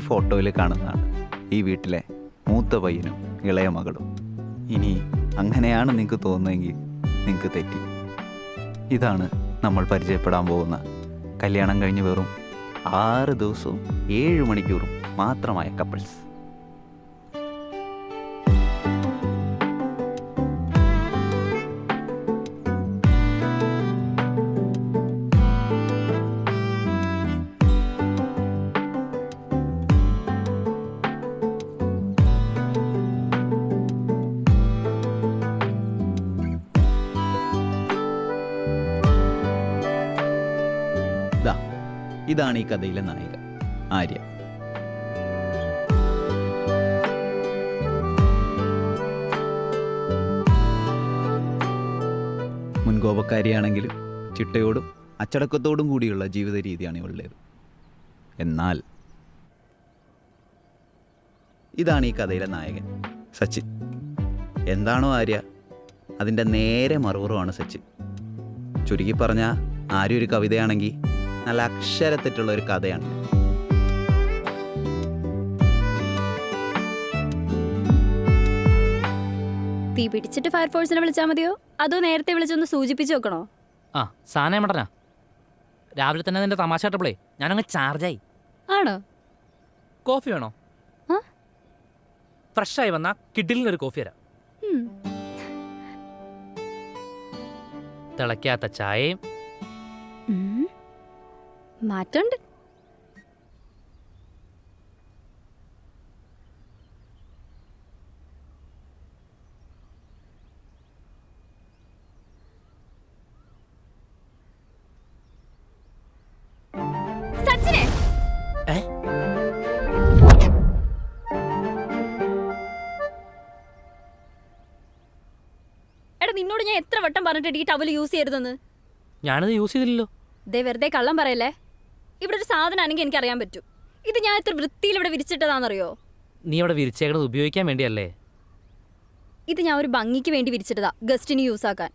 ഫോട്ടോയിൽ കാണുന്നതാണ് ഈ വീട്ടിലെ മൂത്ത പയ്യനും ഇളയ മകളും. ഇനി അങ്ങനെയാണ് നിങ്ങൾക്ക് തോന്നുന്നതെങ്കിൽ നിങ്ങൾക്ക് തെറ്റി. ഇതാണ് നമ്മൾ പരിചയപ്പെടാൻ പോകുന്ന കല്യാണം കഴിഞ്ഞ് വെറും 6 ദിവസവും 7 മണിക്കൂറും മാത്രമായ കപ്പിൾസ്. ഇതാണ് ഈ കഥയിലെ നായിക ആര്യ. മുൻകോപക്കാരിയാണെങ്കിലും ചിട്ടയോടും അച്ചടക്കത്തോടും കൂടിയുള്ള ജീവിത രീതിയാണ് ഇവളുടേത്. എന്നാൽ ഇതാണ് ഈ കഥയിലെ നായകൻ സച്ചിൻ. എന്താണോ ആര്യ, അതിൻ്റെ നേരെ മറുപുറമാണ് സച്ചിൻ. ചുരുക്കി പറഞ്ഞാൽ ആര്യ ഒരു കവിതയാണെങ്കിൽ നല്ല അക്ഷരത്തെറ്റുള്ള ഒരു കഥയാണ്. തീ പിടിച്ചിട്ട് ഫയർഫോഴ്സിനെ വിളിച്ചാൽ മതിയോ അതോ നേരത്തെ വിളിച്ചൊന്ന് സൂചിപ്പിച്ചു നോക്കണോ? ആ സാധനം മട്ടനാ. രാവിലെ തന്നെ നിന്റെ തമാശ കേട്ടപ്പോളേ ഞാനങ്ങ് ചാർജായി. ആണോ? കോഫി വേണോ? ഫ്രഷായി വന്നാ കിഡിലിനൊരു കോഫി തരാം. തിളയ്ക്കാത്ത ചായയും. മാറ്റമുണ്ട്. സച്ചിനെ എടാ, നിന്നോട് ഞാൻ എത്ര വട്ടം പറഞ്ഞിട്ട് ഈ ടവൽ യൂസ് ചെയ്യരുതെന്ന്. ഞാനത് യൂസ് ചെയ്തില്ലല്ലോ. ദേ വെറുതെ കള്ളം പറയല്ലേ. ഇവിടെ ഒരു സാധനം ആണെങ്കിൽ എനിക്ക് അറിയാൻ പറ്റും. ഇത് ഞാൻ എത്ര വൃത്തിയിൽ ഇവിടെ വിരിച്ചിട്ടതാണെന്നറിയോ? നീ അവിടെ വിരിച്ചേക്കണത് ഉപയോഗിക്കാൻ വേണ്ടിയല്ലേ? ഇത് ഞാൻ ഒരു ഭംഗിക്ക് വേണ്ടി വിരിച്ചിട്ടതാ, ഗസ്റ്റിന് യൂസ് ആക്കാൻ.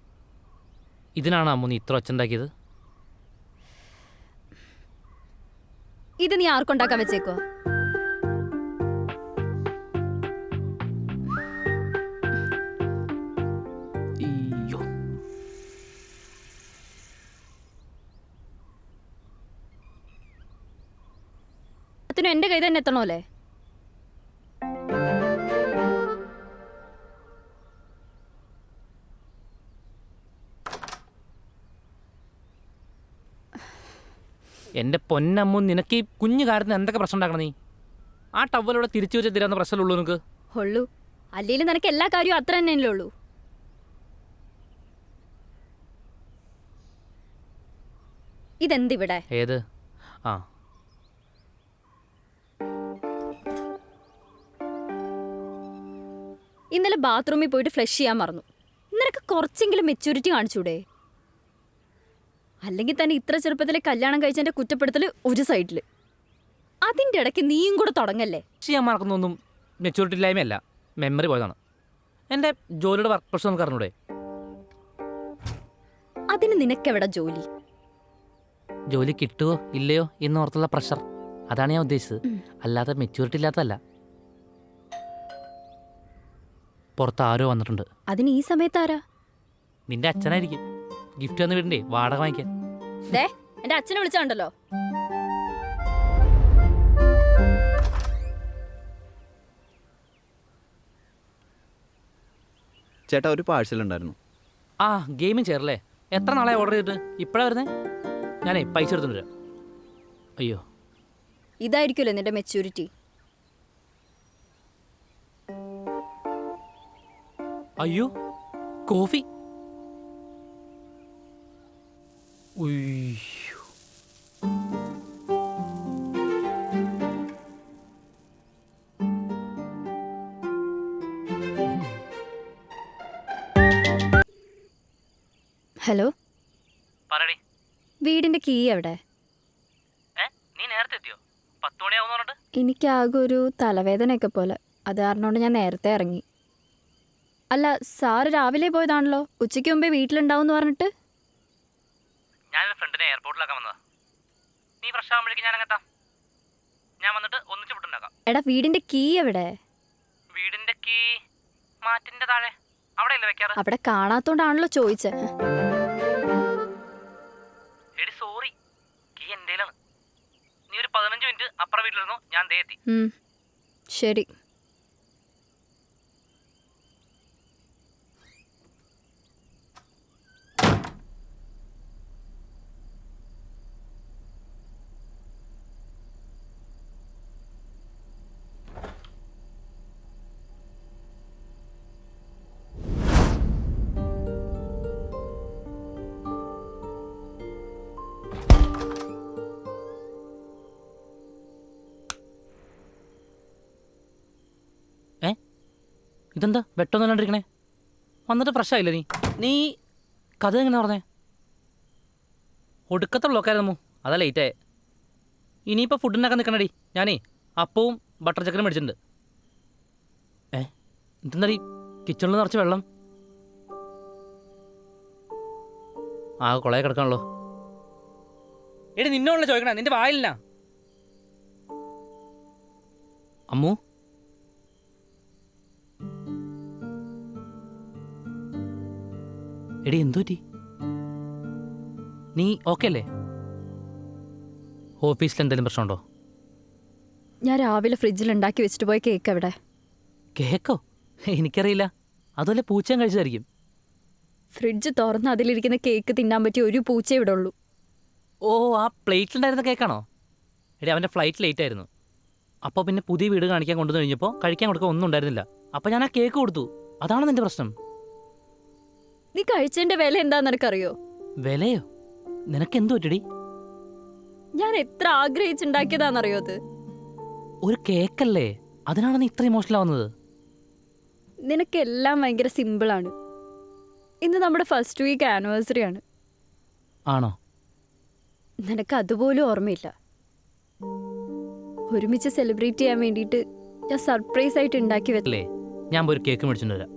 ഇതിനാണ് അമ്മ നീ ഇത്ര ഒച്ചുണ്ടാക്കിയത്? ഇത് നീ ആർക്കുണ്ടാക്കാൻ വെച്ചേക്കോ? അതിനും എന്റെ കൈ തന്നെ എത്തണോല്ലേ? എൻ്റെ പൊന്നമ്മു, നിനക്ക് ഈ കുഞ്ഞു കാര്യത്തിന് എന്തൊക്കെ പ്രശ്നം ഉണ്ടാക്കണം? നീ ആ ടവലോടെ തിരിച്ചു വെച്ച് തരാവുന്ന പ്രശ്നമുള്ളൂ നിനക്ക്. ഉള്ളൂ. അല്ലെങ്കിലും നിനക്ക് എല്ലാ കാര്യവും അത്ര തന്നെയല്ലേ ഉള്ളൂ. ഇതെന്തിവിടെ? ഏത്? ആ ഇന്നലെ ബാത്റൂമിൽ പോയിട്ട് ഫ്ലഷ് ചെയ്യാൻ മറന്നു. നിനക്ക് കുറച്ചെങ്കിലും മെച്യൂരിറ്റി കാണിച്ചൂടെ? അല്ലെങ്കിൽ തന്നെ ഇത്ര ചെറുപ്പത്തിലെ കല്യാണം കഴിച്ചതിന്റെ കുറ്റപ്പെടുത്തൽ ഒരു സൈഡില്, അതിന്റെ ഇടയ്ക്ക് നീയും കൂടെ തുടങ്ങല്ലേ. ചെയ്യാൻ മറക്കുന്നൊന്നും മെച്യൂരിറ്റി ഇല്ലായ്മയല്ല, മെമ്മറി പോയതാണ്. എൻ്റെ ജോലിയുടെ വർക്ക് പ്രഷർ നമുക്ക് അറിഞ്ഞൂടെ? അതിന് നിനക്കെവിടെ ജോലി? ജോലി കിട്ടുമോ ഇല്ലയോ എന്നോർത്തുള്ള പ്രഷർ, അതാണ് ഞാൻ ഉദ്ദേശിച്ചത്. അല്ലാതെ മെച്യൂരിറ്റി ഇല്ലാത്തതല്ല. പുറത്ത് ആരോ വന്നിട്ടുണ്ട്. അതിന് ഈ സമയത്ത് ആരാ? നിന്റെ അച്ഛനായിരിക്കും. ഗിഫ്റ്റ് വന്ന് വീടിൻ്റെ വാടക വാങ്ങിക്കാൻ. എന്റെ അച്ഛനെ വിളിച്ചാണ്ടല്ലോ. ചേട്ടാ, ഒരു പാഴ്സൽ ഉണ്ടായിരുന്നു. ആ ഗെയിമിങ് ചെയറല്ലേ? എത്ര നാളെ ഓർഡർ ചെയ്തിട്ട് ഇപ്പോഴാണ് വരുന്നേ? ഞാനേ പൈസ എടുത്തിട്ട് വരാം. അയ്യോ, ഇതായിരിക്കുമല്ലോ നിന്റെ മെച്യൂരിറ്റി. അയ്യോ, കോഫി. ഉയ്യോ, ഹലോ, പറയടി. വീടിന്റെ കീ എവിടെ? നീ നേരത്തെ എത്തിയോ? 10 മണിയാവുന്ന പറഞ്ഞിട്ട്. എനിക്കാകെ ഒരു തലവേദനയൊക്കെ പോലെ, അത് കാരണോണ്ട് ഞാൻ നേരത്തെ ഇറങ്ങി. അല്ല, സാറ് രാവിലെ പോയതാണല്ലോ, ഉച്ചയ്ക്ക് മുമ്പേ വീട്ടിലുണ്ടാവും എന്ന് പറഞ്ഞിട്ട്. ഞാനൊരു ഫ്രണ്ടിനെ എയർപോർട്ടിലാക്കാൻ വന്നതാ. നീ ഫ്രഷ് ആകുമ്പോഴേക്കും ഞാൻ അങ്ങെത്താം. ഞാൻ വന്നിട്ട് ഒന്നിച്ച് ഫുഡ് ഉണ്ടാക്കാം. എടാ വീടിന്റെ കീ എവിടെ? വീടിന്റെ കീ മാറ്റിന്റെ താഴെ അവിടെ അല്ലേ വെക്കാറ്? അവിടെ കാണാത്തോണ്ടാണല്ലോ ചോദിച്ചേ. എടി സോറി, കീ എന്റേലാണ്. നീ ഒരു 15 മിനിറ്റ് അപ്പുറം വീട്ടിലിരുന്നു, ഞാൻ ദേ എത്തി. ശരി. ഇതെന്താ വെട്ടൊന്നും കണ്ടിരിക്കണേ? വന്നിട്ട് ഫ്രഷ് ആയില്ലേ നീ കഥ എങ്ങനെ പറഞ്ഞേ? ഒടുക്കത്തെ ബ്ലോക്കായിരുന്നു, അതാ ലേറ്റായേ. ഇനിയിപ്പോൾ ഫുഡിനൊക്കെ നിൽക്കണടി. ഞാനേ അപ്പവും ബട്ടർ ചിക്കനും മേടിച്ചിട്ടുണ്ട്. ഇതെന്താടി കിച്ചണിൽ നിറച്ച് വെള്ളം? ആകെ കുളയെ കിടക്കാണല്ലോ. എടി നിന്നോടല്ലേ ചോദിക്കണേ, നിന്റെ വായിലില്ല. അമ്മു, എടി എന്തു പറ്റി? നീ ഓക്കെ അല്ലേ? ഓഫീസിൽ എന്തെങ്കിലും പ്രശ്നമുണ്ടോ? ഞാൻ രാവിലെ ഫ്രിഡ്ജിൽ ഉണ്ടാക്കി വെച്ചിട്ട് പോയ കേക്ക് എവിടെ? കേക്കോ? എനിക്കറിയില്ല. അതുപോലെ പൂച്ചയും കഴിച്ചതായിരിക്കും. ഫ്രിഡ്ജ് തുറന്ന് അതിലിരിക്കുന്ന കേക്ക് തിന്നാൻ പറ്റിയ ഒരു പൂച്ചേ ഇവിടെ ഉള്ളൂ. ഓ, ആ പ്ലേറ്റിലുണ്ടായിരുന്ന കേക്കാണോ? എടി അവൻ്റെ ഫ്ലൈറ്റ് ലേറ്റ് ആയിരുന്നു. അപ്പോൾ പിന്നെ പുതിയ വീട് കാണിക്കാൻ കൊണ്ടുവന്ന് കഴിഞ്ഞപ്പോൾ കഴിക്കാൻ കൊടുക്കാൻ ഒന്നും ഉണ്ടായിരുന്നില്ല. അപ്പോൾ ഞാൻ ആ കേക്ക് കൊടുത്തു. അതാണ് നിന്റെ പ്രശ്നം. നീ കഴിച്ചതിന്റെ വില എന്താന്ന് നിനക്കറിയോ? വിലയോ? നിനക്കെന്തു പറ്റടി? ഞാൻ എത്ര ആഗ്രഹിച്ചുണ്ടാക്കിയതാണെന്നറിയോ അത്? ഒരു കേക്കല്ലേ, അതിനാണ് നീ ഇത്ര ഇമോഷണൽ ആവുന്നത്? നിനക്കെല്ലാം ഭയങ്കര സിമ്പിളാണ്. ഇന്ന് നമ്മുടെ ഫസ്റ്റ് വീക്ക് ആനിവേഴ്സറി ആണ്. ആണോ? നിനക്ക് അതുപോലും ഓർമ്മയില്ല. ഒരുമിച്ച് സെലിബ്രേറ്റ് ചെയ്യാൻ വേണ്ടിയിട്ട് ഞാൻ സർപ്രൈസ് ആയിട്ട് ഉണ്ടാക്കി അല്ലേ? ഞാൻ പോയി ഒരു കേക്ക് മേടിച്ചിട്ട് വരാം.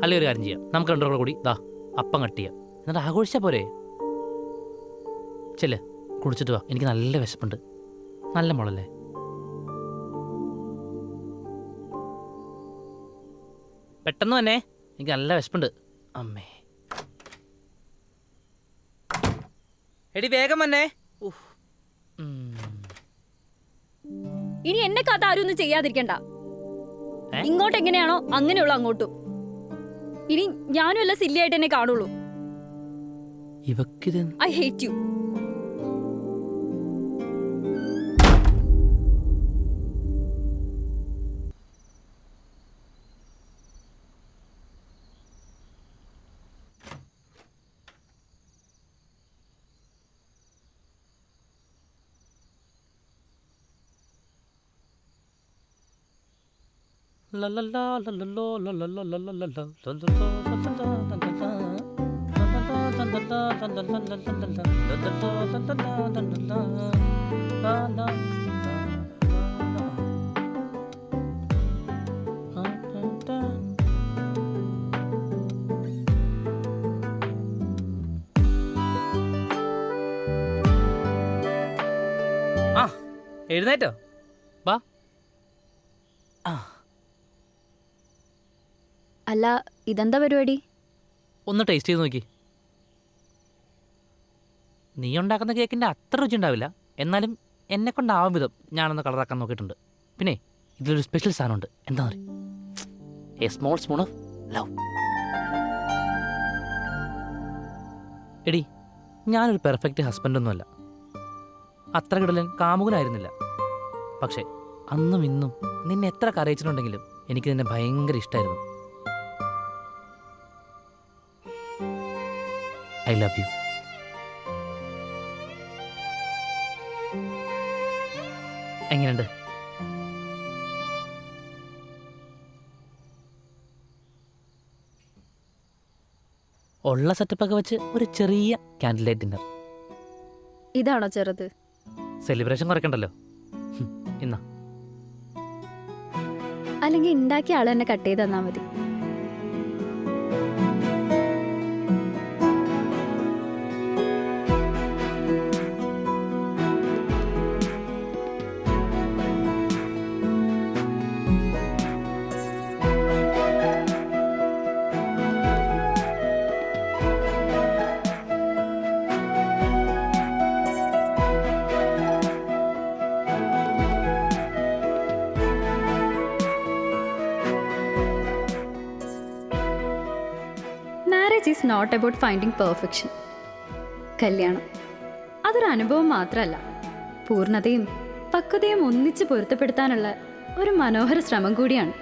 അല്ലേ ഒരു കാര്യം ചെയ്യാം, നമുക്ക് രണ്ടു കൂടി ദാ അപ്പം കട്ട് ചെയ്യാം, എന്നിട്ട് ആഘോഷിച്ചാൽ പോരെ? ചെല്ലേ കുടിച്ചിട്ട് വാ, എനിക്ക് നല്ല വിശപ്പുണ്ട്. നല്ല മുളല്ലേ? പെട്ടെന്ന് തന്നെ, എനിക്ക് നല്ല വിശപ്പുണ്ട്. അമ്മേ, എടി വേഗം വന്നേ. ഇനി എന്നെ കഥ ആരും ഒന്നും ചെയ്യാതിരിക്കണ്ട. ഇങ്ങോട്ട് എങ്ങനെയാണോ അങ്ങനെയുള്ള അങ്ങോട്ടും. ഇനി ഞാനും എല്ലാം സില്ലി ആയിട്ട് എന്നെ കാണുള്ളൂ. ഇവക്കിത് ഐ ഹേറ്റ് യു. ആ എഴുന്നേറ്റോ? വാ. അല്ല, ഇതെന്താ പരിപാടി? ഒന്ന് ടേസ്റ്റ് ചെയ്ത് നോക്കി. നീ ഉണ്ടാക്കുന്ന കേക്കിൻ്റെ അത്ര രുചി ഉണ്ടാവില്ല, എന്നാലും എന്നെ കൊണ്ടാവും വിധം ഞാനൊന്ന് കളറാക്കാൻ നോക്കിയിട്ടുണ്ട്. പിന്നെ ഇതിലൊരു സ്പെഷ്യൽ സാധനമുണ്ട്. എന്താ പറയുക? A small spoon of love. എടി, ഞാനൊരു പെർഫെക്റ്റ് ഹസ്ബൻഡൊന്നുമല്ല, അത്ര കിടലൻ കാമുകനായിരുന്നില്ല. പക്ഷേ അന്നും ഇന്നും നിന്നെ എത്ര കരയിച്ചിട്ടുണ്ടെങ്കിലും എനിക്ക് നിന്നെ ഭയങ്കര ഇഷ്ടമായിരുന്നു. I love you. എങ്ങനെയുണ്ട്? ഉള്ള സെറ്റപ്പൊക്കെ വെച്ച് ഒരു ചെറിയ ക്യാൻഡിൽ ലൈറ്റ് ഡിന്നർ. ഇതാണോ ചെറുത്? സെലിബ്രേഷൻ കുറയ്ക്കണ്ടല്ലോ. ഇന്നാ. അല്ലെങ്കിൽ ഉണ്ടാക്കിയ ആൾ തന്നെ കട്ട് ചെയ്ത് തന്നാ മതി. Marriage is not about finding perfection. കല്യാണം അതൊരു അനുഭവം മാത്രമല്ല, പൂർണ്ണതയും പക്വതയും ഒന്നിച്ച് പൊരുത്തപ്പെടുത്താനുള്ള ഒരു മനോഹര ശ്രമം കൂടിയാണ്.